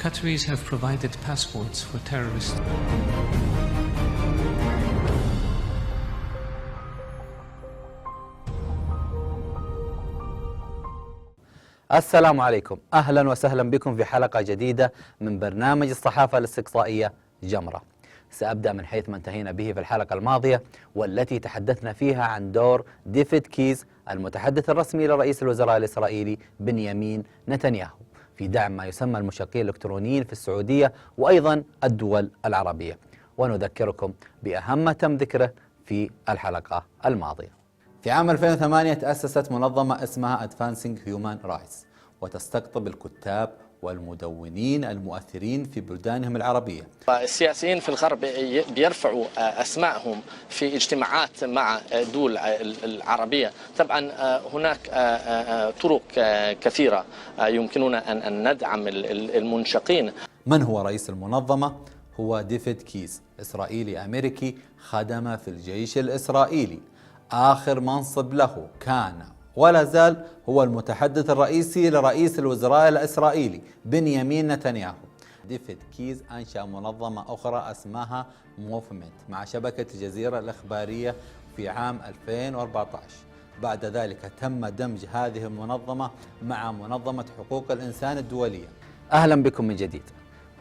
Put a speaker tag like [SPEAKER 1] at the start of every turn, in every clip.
[SPEAKER 1] Qataris have provided passports for terrorists.
[SPEAKER 2] السلام عليكم، أهلا وسهلا بكم في حلقة جديدة من برنامج الصحافة الاستقصائية جمرة. سأبدأ من حيث ما انتهينا به في الحلقة الماضية، والتي تحدثنا فيها عن دور ديفيد كيز المتحدث الرسمي لرئيس الوزراء الإسرائيلي بنيامين نتنياهو في دعم ما يسمى المشاركين الإلكترونيين في السعودية وأيضا الدول العربية، ونذكركم بأهم ما تم ذكره في الحلقة الماضية. في عام 2008 تأسست منظمة اسمها Advancing Human Rights، وتستقطب الكتاب والمدونين المؤثرين في بلدانهم العربية.
[SPEAKER 3] السياسيين في الغرب بيرفعوا أسمائهم في اجتماعات مع دول العربية. طبعا هناك طرق كثيرة يمكننا أن ندعم المنشقين.
[SPEAKER 2] من هو رئيس المنظمة؟ هو ديفيد كيز، إسرائيلي أمريكي خدم في الجيش الإسرائيلي. آخر منصب له كان ولا زال هو المتحدث الرئيسي لرئيس الوزراء الإسرائيلي بنيامين نتنياهو. ديفيد كيز أنشأ منظمة أخرى اسمها موفمنت مع شبكة الجزيرة الإخبارية في عام 2014. بعد ذلك تم دمج هذه المنظمة مع منظمة حقوق الإنسان الدولية. أهلا بكم من جديد.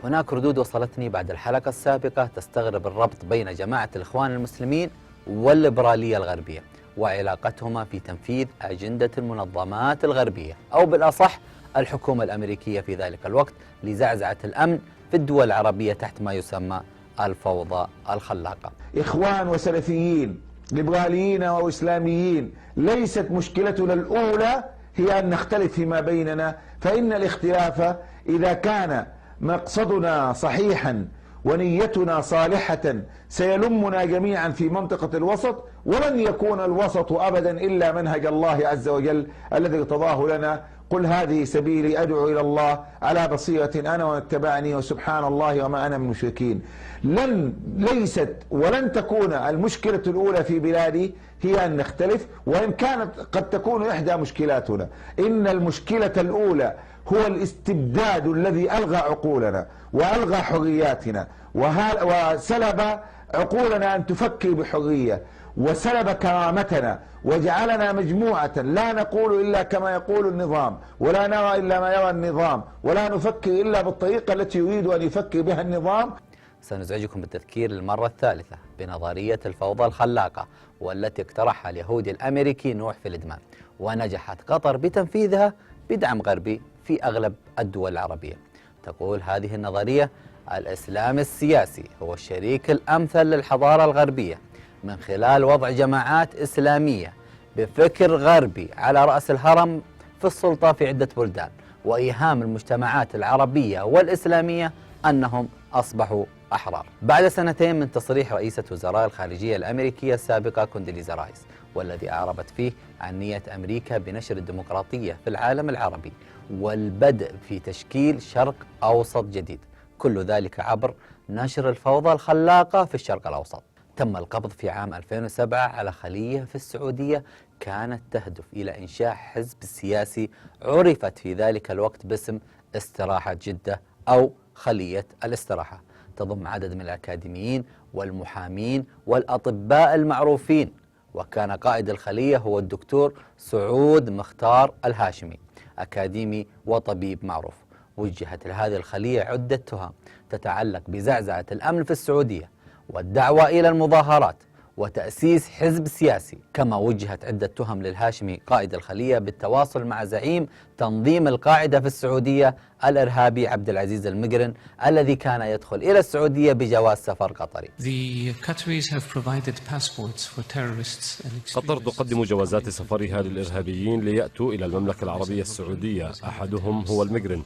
[SPEAKER 2] هناك ردود وصلتني بعد الحلقة السابقة تستغرب الربط بين جماعة الإخوان المسلمين والليبرالية الغربية وعلاقتهما في تنفيذ أجندة المنظمات الغربية، أو بالأصح الحكومة الأمريكية في ذلك الوقت، لزعزعة الأمن في الدول العربية تحت ما يسمى الفوضى الخلاقة.
[SPEAKER 4] إخوان وسلفيين، ليبراليين وإسلاميين، ليست مشكلتنا الأولى هي أن نختلف فيما بيننا، فإن الاختلاف إذا كان مقصدنا صحيحا ونيتنا صالحة سيلمنا جميعا في منطقة الوسط، ولن يكون الوسط أبدا إلا منهج الله عز وجل الذي ارتضاه لنا. قل هذه سبيلي أدعو إلى الله على بصيرة أنا ومن اتبعني وسبحان الله وما أنا من المشركين. ليست ولن تكون المشكلة الأولى في بلادي هي أن نختلف، وإن كانت قد تكون إحدى مشكلاتنا. إن المشكلة الأولى هو الاستبداد الذي ألغى عقولنا وألغى حرياتنا وسلب عقولنا أن تفكر بحرية، وسلب كرامتنا وجعلنا مجموعة لا نقول إلا كما يقول النظام، ولا نرى إلا ما يرى النظام، ولا نفكر إلا بالطريقة التي يريد أن يفكر بها النظام.
[SPEAKER 2] سنزعجكم بالتذكير للمرة الثالثة بنظرية الفوضى الخلاقة، والتي اقترحها اليهودي الأمريكي نوح فيلدمان، ونجحت قطر بتنفيذها بدعم غربي في أغلب الدول العربية. تقول هذه النظرية: الإسلام السياسي هو الشريك الأمثل للحضارة الغربية من خلال وضع جماعات إسلامية بفكر غربي على رأس الهرم في السلطة في عدة بلدان، وإيهام المجتمعات العربية والإسلامية أنهم أصبحوا أحرار. بعد سنتين من تصريح رئيسة وزراء الخارجية الأمريكية السابقة كونديليزا رايس، والذي أعربت فيه عن نية أمريكا بنشر الديمقراطية في العالم العربي والبدء في تشكيل شرق أوسط جديد، كل ذلك عبر نشر الفوضى الخلاقة في الشرق الأوسط. تم القبض في عام 2007 على خلية في السعودية كانت تهدف إلى إنشاء حزب سياسي عرفت في ذلك الوقت باسم استراحة جدة أو خلية الاستراحة، تضم عدد من الأكاديميين والمحامين والأطباء المعروفين، وكان قائد الخلية هو الدكتور سعود مختار الهاشمي، أكاديمي وطبيب معروف. وجهت لهذه الخلية عدة تهم تتعلق بزعزعة الأمن في السعودية والدعوة إلى المظاهرات وتأسيس حزب سياسي، كما وجهت عدة تهم للهاشمي قائد الخلية بالتواصل مع زعيم تنظيم القاعدة في السعودية الإرهابي عبد العزيز المقرن، الذي كان يدخل إلى السعودية بجواز سفر قطري.
[SPEAKER 5] قطر تقدم جوازات سفرها للإرهابيين ليأتوا إلى المملكة العربية السعودية، أحدهم هو المقرن،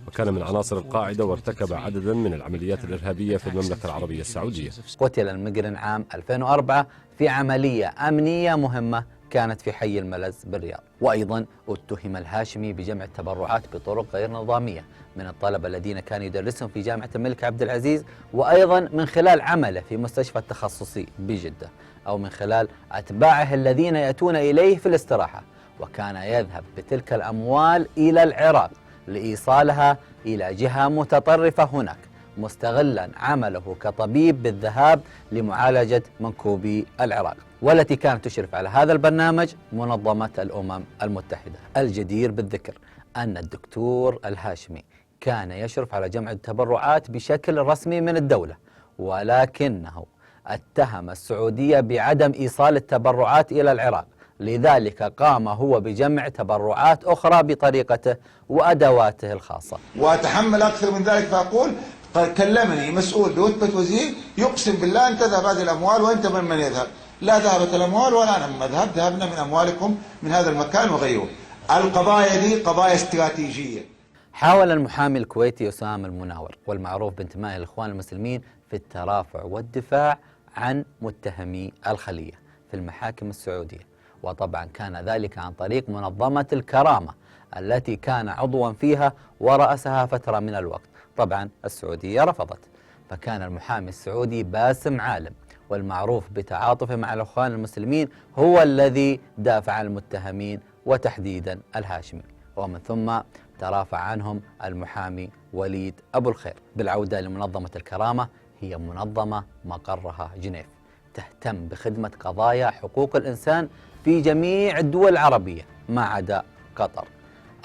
[SPEAKER 5] وكان من عناصر القاعدة وارتكب عددا من العمليات الإرهابية في المملكة العربية السعودية.
[SPEAKER 2] قتل المقرن عام 2004 في عملية أمنية مهمة كانت في حي الملز بالرياض. وأيضا اتهم الهاشمي بجمع التبرعات بطرق غير نظامية من الطلبة الذين كانوا يدرسهم في جامعة الملك عبد العزيز، وأيضا من خلال عمله في مستشفى التخصصي بجدة، أو من خلال أتباعه الذين يأتون إليه في الاستراحة. وكان يذهب بتلك الأموال إلى العراق لإيصالها إلى جهة متطرفة هناك، مستغلا عمله كطبيب بالذهاب لمعالجة منكوبي العراق، والتي كانت تشرف على هذا البرنامج منظمة الأمم المتحدة. الجدير بالذكر أن الدكتور الهاشمي كان يشرف على جمع التبرعات بشكل رسمي من الدولة، ولكنه اتهم السعودية بعدم إيصال التبرعات إلى العراق، لذلك قام هو بجمع تبرعات أخرى بطريقته وأدواته الخاصة.
[SPEAKER 6] وأتحمل أكثر من ذلك فأقول كلمني مسؤول برتبة وزير يقسم بالله أن تذهب هذه الأموال وأنت من يذهب. لا ذهبت الأموال ولا أنا من مذهب، ذهبنا من أموالكم من هذا المكان وغيره. القضايا دي قضايا استراتيجية.
[SPEAKER 2] حاول المحامي الكويتي أسامة المناور والمعروف بانتمائه للإخوان المسلمين في الترافع والدفاع عن متهمي الخلية في المحاكم السعودية، وطبعا كان ذلك عن طريق منظمة الكرامة التي كان عضوا فيها ورأسها فترة من الوقت. طبعا السعودية رفضت، فكان المحامي السعودي باسم عالم والمعروف بتعاطفه مع الإخوان المسلمين هو الذي دافع عن المتهمين وتحديدا الهاشمي، ومن ثم ترافع عنهم المحامي وليد أبو الخير. بالعودة لمنظمة الكرامة، هي منظمة مقرها جنيف، تهتم بخدمة قضايا حقوق الإنسان في جميع الدول العربية ما عدا قطر.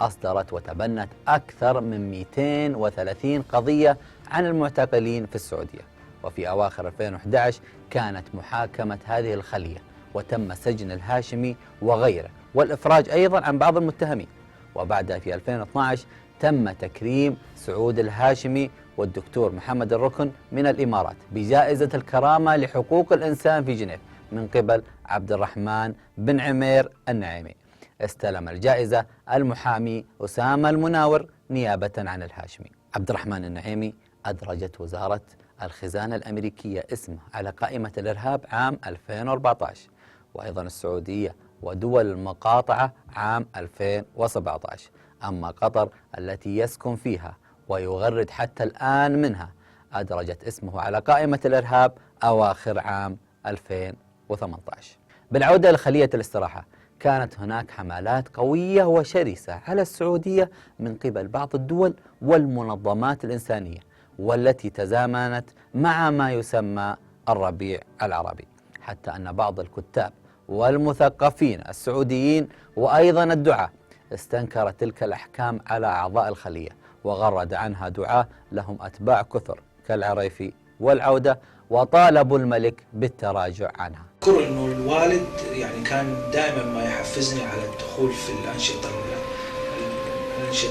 [SPEAKER 2] أصدرت وتبنت أكثر من 230 قضية عن المعتقلين في السعودية، وفي أواخر 2011 كانت محاكمة هذه الخلية وتم سجن الهاشمي وغيره والإفراج أيضا عن بعض المتهمين. وبعدها في 2012 تم تكريم سعود الهاشمي والدكتور محمد الركن من الإمارات بجائزة الكرامة لحقوق الإنسان في جنيف من قبل عبد الرحمن بن عمير النعيمي. استلم الجائزة المحامي أسامة المناور نيابة عن الهاشمي. عبد الرحمن النعيمي أدرجت وزارة الخزانة الأمريكية اسمه على قائمة الإرهاب عام 2014، وأيضا السعودية ودول المقاطعة عام 2017. أما قطر التي يسكن فيها ويغرد حتى الآن منها أدرجت اسمه على قائمة الإرهاب أواخر عام 2018. بالعودة لخلية الاستراحة، كانت هناك حملات قوية وشرسة على السعودية من قبل بعض الدول والمنظمات الإنسانية، والتي تزامنت مع ما يسمى الربيع العربي، حتى أن بعض الكتاب والمثقفين السعوديين وأيضا الدعاة استنكر تلك الأحكام على أعضاء الخلية، وغرد عنها دعاة لهم أتباع كثر كالعريفي والعودة، وطالبوا الملك بالتراجع عنها.
[SPEAKER 7] أذكر أنه الوالد يعني كان دائما ما يحفزني على الدخول في الأنشطة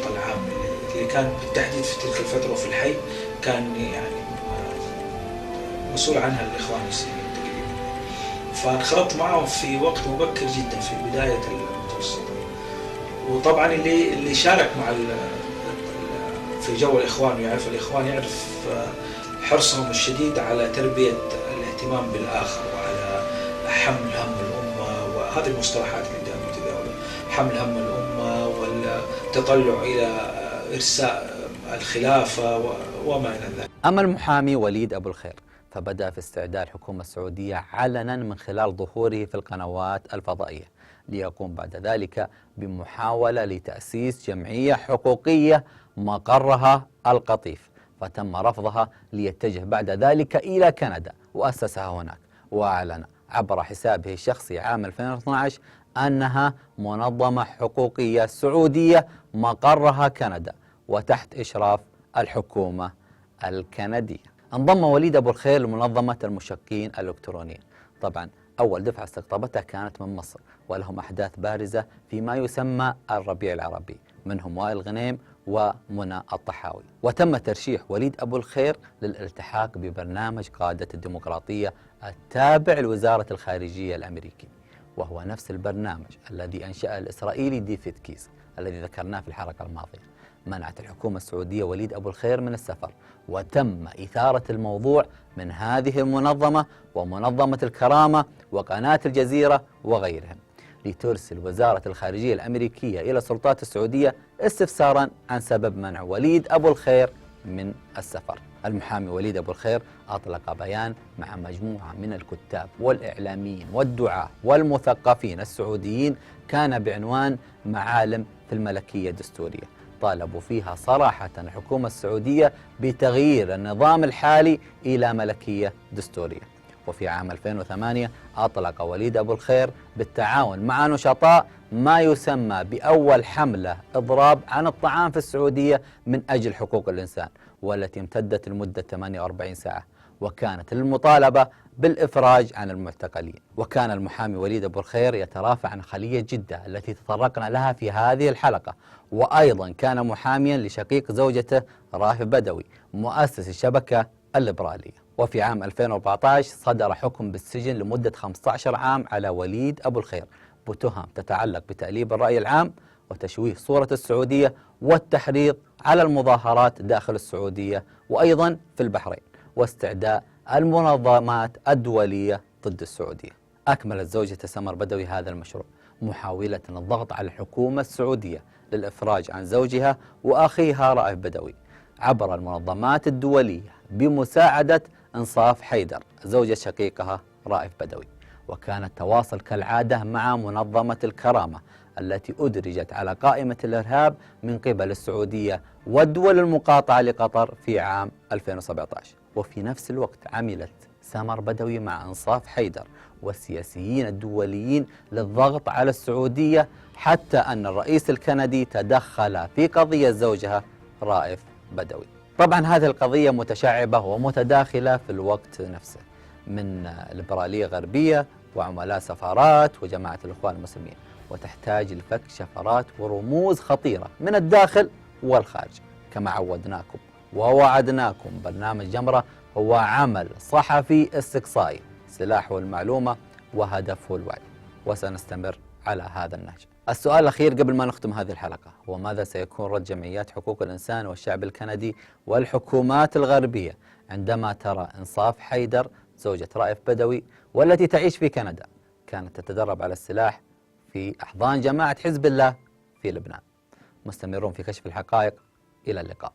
[SPEAKER 7] العامة اللي كان بالتحديد في تلك الفترة في الحي كان يعني مسؤول عنها الإخوان المسلمين تقريبا، فانخرطت معهم في وقت مبكر جدا في بداية المتوسطة. وطبعا اللي شارك مع في جو الإخوان ويعرف الإخوان يعرف حرصهم الشديد على تربية الاهتمام بالآخر وعلى حمل هم الأمة، وهذه المصطلحات اللي دائما تداولها، حمل هم الأمة والتطلع إلى إرساء الخلافة وما إلى ذلك.
[SPEAKER 2] أما المحامي وليد أبو الخير فبدأ في استعداد الحكومة السعودية علنا من خلال ظهوره في القنوات الفضائية، ليقوم بعد ذلك بمحاولة لتأسيس جمعية حقوقية مقرها القطيف، فتم رفضها ليتجه بعد ذلك إلى كندا وأسسها هناك، وأعلن عبر حسابه الشخصي عام 2012 أنها منظمة حقوقية سعودية مقرها كندا وتحت إشراف الحكومة الكندية. انضم وليد أبو الخير لمنظمة المشقين الإلكترونيين. طبعا أول دفعة استقطبتها كانت من مصر، ولهم أحداث بارزة فيما يسمى الربيع العربي، منهم وائل غنيم ومنى الطحاوي. وتم ترشيح وليد أبو الخير للالتحاق ببرنامج قادة الديمقراطية التابع لوزارة الخارجية الأمريكي، وهو نفس البرنامج الذي أنشأه الإسرائيلي ديفيد كيس الذي ذكرناه في الحلقة الماضية. منعت الحكومة السعودية وليد أبو الخير من السفر، وتم إثارة الموضوع من هذه المنظمة ومنظمة الكرامة وقناة الجزيرة وغيرهم، لترسل وزارة الخارجية الأمريكية إلى السلطات السعودية استفسارا عن سبب منع وليد أبو الخير من السفر. المحامي وليد أبو الخير أطلق بيان مع مجموعة من الكتاب والإعلاميين والدعاة والمثقفين السعوديين كان بعنوان معالم في الملكية الدستورية، طالبوا فيها صراحة الحكومة السعودية بتغيير النظام الحالي إلى ملكية دستورية. وفي عام 2008 أطلق وليد أبو الخير بالتعاون مع نشطاء ما يسمى بأول حملة إضراب عن الطعام في السعودية من أجل حقوق الإنسان، والتي امتدت لمدة 48 ساعة، وكانت للمطالبة بالإفراج عن المعتقلين. وكان المحامي وليد أبو الخير يترافع عن خلية جدة التي تطرقنا لها في هذه الحلقة، وأيضا كان محاميا لشقيق زوجته رافع بدوي مؤسس الشبكة الليبرالية. وفي عام 2014 صدر حكم بالسجن لمدة 15 عام على وليد أبو الخير بتهم تتعلق بتأليب الرأي العام وتشويه صورة السعودية والتحريض على المظاهرات داخل السعودية وأيضا في البحرين واستعداء المنظمات الدولية ضد السعودية. أكملت زوجة سمر بدوي هذا المشروع محاولة الضغط على الحكومة السعودية للإفراج عن زوجها وأخيها رائف بدوي عبر المنظمات الدولية بمساعدة إنصاف حيدر زوجة شقيقها رائف بدوي. وكان التواصل كالعادة مع منظمة الكرامة التي أدرجت على قائمة الإرهاب من قبل السعودية والدول المقاطعة لقطر في عام 2017. وفي نفس الوقت عملت سمر بدوي مع إنصاف حيدر والسياسيين الدوليين للضغط على السعودية، حتى أن الرئيس الكندي تدخل في قضية زوجها رائف بدوي. طبعا هذه القضية متشعبة ومتداخلة في الوقت نفسه، من ليبرالية غربية وعملاء سفارات وجماعة الإخوان المسلمين، وتحتاج لفك شفرات ورموز خطيرة من الداخل والخارج. كما عودناكم ووعدناكم، برنامج جمرة هو عمل صحفي استقصائي سلاحه المعلومة وهدفه الوعي، وسنستمر على هذا النهج. السؤال الأخير قبل ما نختم هذه الحلقة هو: ماذا سيكون رد جمعيات حقوق الإنسان والشعب الكندي والحكومات الغربية عندما ترى إنصاف حيدر زوجة رائف بدوي والتي تعيش في كندا كانت تتدرب على السلاح في أحضان جماعة حزب الله في لبنان؟ مستمرون في كشف الحقائق، إلى اللقاء.